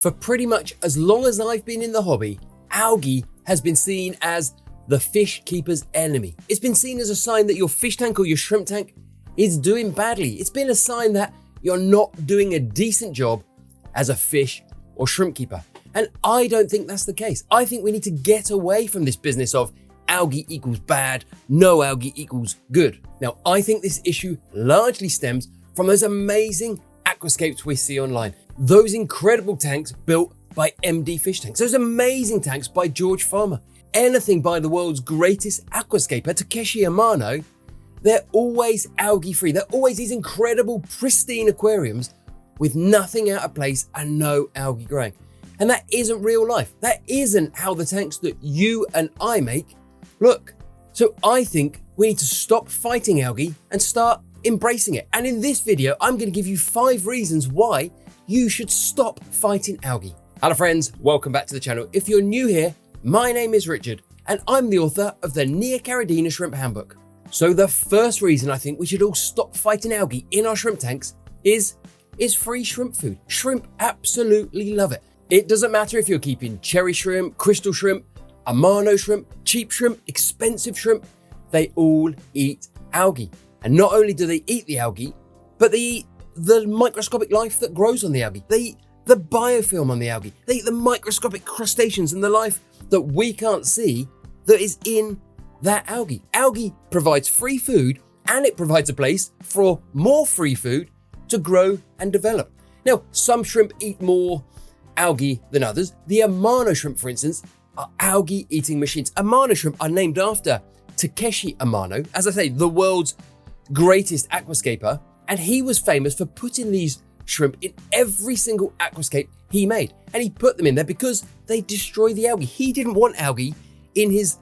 For pretty much as long as I've been in the hobby, algae has been seen as the fish keeper's enemy. It's been seen as a sign that your fish tank or your shrimp tank is doing badly. It's been a sign that you're not doing a decent job as a fish or shrimp keeper. And I don't think that's the case. I think we need to get away from this business of algae equals bad, no algae equals good. Now, I think this issue largely stems from those amazing aquascapes we see online. Those incredible tanks built by MD Fish Tanks. Those amazing tanks by George Farmer. Anything by the world's greatest aquascaper, Takeshi Amano, they're always algae free. They're always these incredible, pristine aquariums with nothing out of place and no algae growing. And that isn't real life. That isn't how the tanks that you and I make look. So I think we need to stop fighting algae and start embracing it. And in this video, I'm going to give you 5 reasons why you should stop fighting algae. Hello friends, welcome back to the channel. If you're new here, my name is Richard and I'm the author of the Neocaridina Shrimp Handbook. So the first reason I think we should all stop fighting algae in our shrimp tanks is free shrimp food. Shrimp absolutely love it. It doesn't matter if you're keeping cherry shrimp, crystal shrimp, Amano shrimp, cheap shrimp, expensive shrimp, they all eat algae. And not only do they eat the algae, but they eat the microscopic life that grows on the algae. They eat the biofilm on the algae. They eat the microscopic crustaceans and the life that we can't see that is in that algae. Algae provides free food and it provides a place for more free food to grow and develop. Now, some shrimp eat more algae than others. The Amano shrimp, for instance, are algae eating machines. Amano shrimp are named after Takeshi Amano, as I say, the world's greatest aquascaper. And he was famous for putting these shrimp in every single aquascape he made. And he put them in there because they destroy the algae. He didn't want algae in his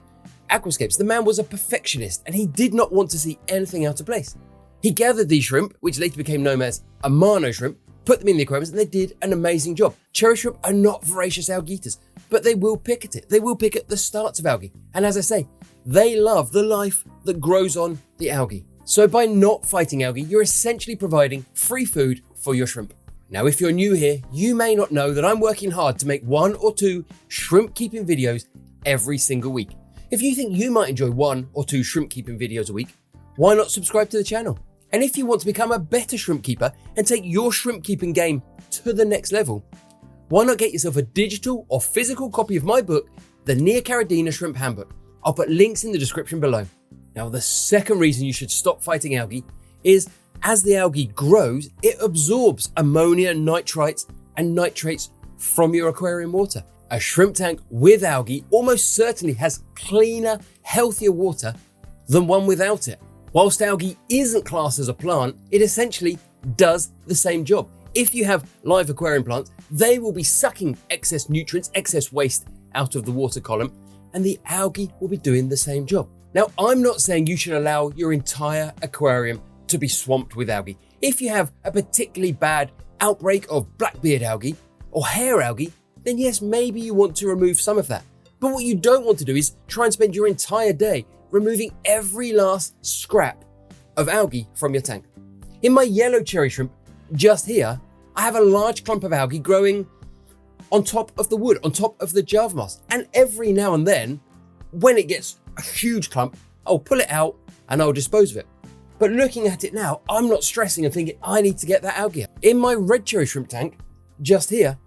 aquascapes. The man was a perfectionist and he did not want to see anything out of place. He gathered these shrimp, which later became known as Amano shrimp, put them in the aquariums and they did an amazing job. Cherry shrimp are not voracious algae eaters, but they will pick at it. They will pick at the starts of algae. And as I say, they love the life that grows on the algae. So by not fighting algae, you're essentially providing free food for your shrimp. Now, if you're new here, you may not know that I'm working hard to make 1 or 2 shrimp keeping videos every single week. If you think you might enjoy 1 or 2 shrimp keeping videos a week, why not subscribe to the channel? And if you want to become a better shrimp keeper and take your shrimp keeping game to the next level, why not get yourself a digital or physical copy of my book, the Neocaridina Shrimp Handbook? I'll put links in the description below. Now, the second reason you should stop fighting algae is as the algae grows, it absorbs ammonia, nitrites, and nitrates from your aquarium water. A shrimp tank with algae almost certainly has cleaner, healthier water than one without it. Whilst algae isn't classed as a plant, it essentially does the same job. If you have live aquarium plants, they will be sucking excess nutrients, excess waste out of the water column, and the algae will be doing the same job. Now, I'm not saying you should allow your entire aquarium to be swamped with algae. If you have a particularly bad outbreak of blackbeard algae or hair algae, then yes, maybe you want to remove some of that. But what you don't want to do is try and spend your entire day removing every last scrap of algae from your tank. In my yellow cherry shrimp, just here, I have a large clump of algae growing on top of the wood, on top of the Java moss. And every now and then, when it gets a huge clump, I'll pull it out and I'll dispose of it. But looking at it now, I'm not stressing and thinking I need to get that algae out. In my red cherry shrimp tank, just here,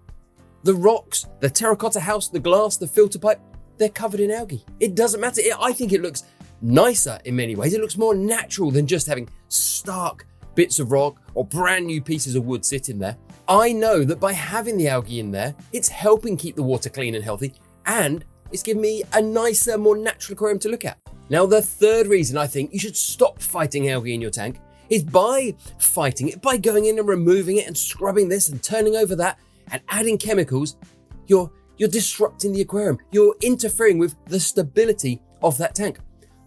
the rocks, the terracotta house, the glass, the filter pipe, they're covered in algae. It doesn't matter. I think it looks nicer in many ways. It looks more natural than just having stark bits of rock or brand new pieces of wood sitting there. I know that by having the algae in there, it's helping keep the water clean and healthy, and it's giving me a nicer, more natural aquarium to look at. Now, the third reason I think you should stop fighting algae in your tank is by fighting it, by going in and removing it and scrubbing this and turning over that and adding chemicals, you're disrupting the aquarium. You're interfering with the stability of that tank.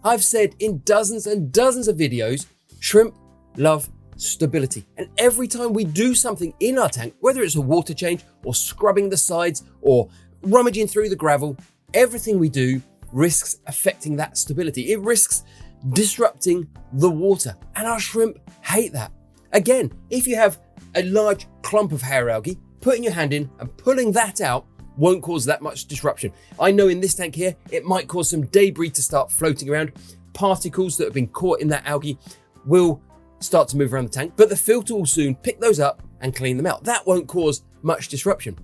I've said in dozens and dozens of videos, shrimp love stability. And every time we do something in our tank, whether it's a water change or scrubbing the sides or rummaging through the gravel, everything we do risks affecting that stability. It risks disrupting the water, and our shrimp hate that. Again, if you have a large clump of hair algae, putting your hand in and pulling that out won't cause that much disruption. I know in this tank here, it might cause some debris to start floating around. Particles that have been caught in that algae will start to move around the tank, but the filter will soon pick those up and clean them out. That won't cause much disruption.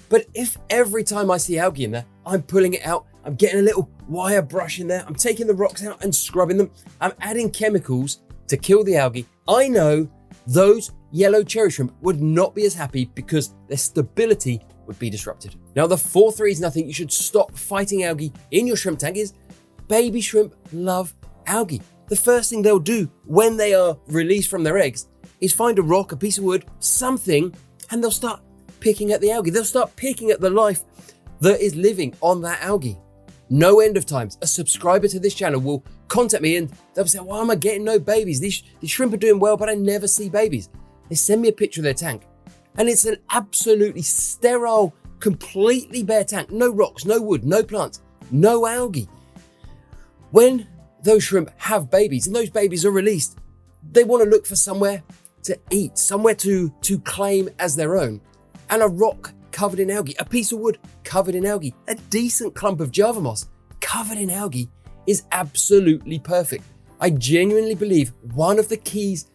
But if every time I see algae in there, I'm pulling it out, I'm getting a little wire brush in there, I'm taking the rocks out and scrubbing them, I'm adding chemicals to kill the algae, I know those yellow cherry shrimp would not be as happy because their stability would be disrupted. Now, the fourth reason I think you should stop fighting algae in your shrimp tank is baby shrimp love algae. The first thing they'll do when they are released from their eggs is find a rock, a piece of wood, something, and they'll start picking at the algae. They'll start picking at the life that is living on that algae. No end of times, a subscriber to this channel will contact me and they'll say, why am I getting no babies? These shrimp are doing well, but I never see babies. They send me a picture of their tank and it's an absolutely sterile, completely bare tank. No rocks, no wood, no plants, no algae. When those shrimp have babies and those babies are released, they want to look for somewhere to eat, somewhere to claim as their own. And a rock covered in algae, a piece of wood covered in algae, a decent clump of Java moss covered in algae is absolutely perfect. I genuinely believe one of the keys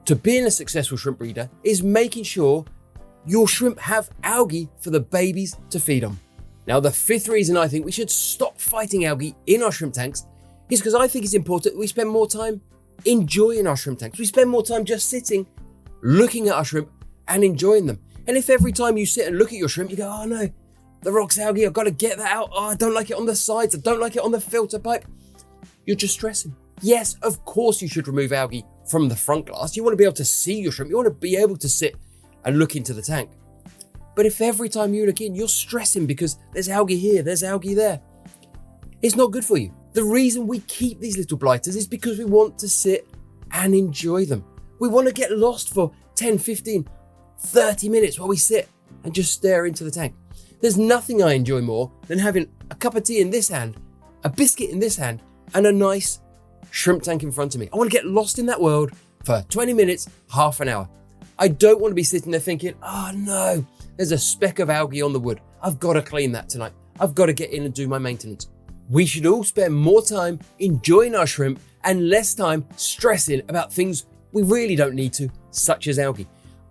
to being a successful shrimp breeder is making sure your shrimp have algae for the babies to feed on. Now, the fifth reason I think we should stop fighting algae in our shrimp tanks is because I think it's important that we spend more time enjoying our shrimp tanks. We spend more time just sitting, looking at our shrimp and enjoying them. And if every time you sit and look at your shrimp, you go, oh no, the rock's algae, I've got to get that out. Oh, I don't like it on the sides. I don't like it on the filter pipe. You're just stressing. Yes, of course you should remove algae from the front glass. You want to be able to see your shrimp. You want to be able to sit and look into the tank. But if every time you look in, you're stressing because there's algae here, there's algae there, it's not good for you. The reason we keep these little blighters is because we want to sit and enjoy them. We want to get lost for 10, 15, 30 minutes while we sit and just stare into the tank. There's nothing I enjoy more than having a cup of tea in this hand, a biscuit in this hand, and a nice shrimp tank in front of me. I want to get lost in that world for 20 minutes, half an hour. I don't want to be sitting there thinking, oh no, there's a speck of algae on the wood. I've got to clean that tonight. I've got to get in and do my maintenance. We should all spend more time enjoying our shrimp and less time stressing about things we really don't need to, such as algae.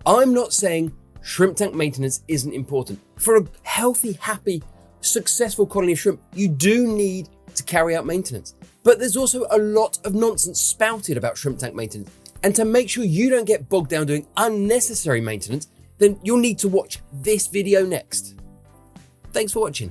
I'm not saying shrimp tank maintenance isn't important. For a healthy, happy, successful colony of shrimp, you do need to carry out maintenance. But there's also a lot of nonsense spouted about shrimp tank maintenance. And to make sure you don't get bogged down doing unnecessary maintenance, then you'll need to watch this video next. Thanks for watching.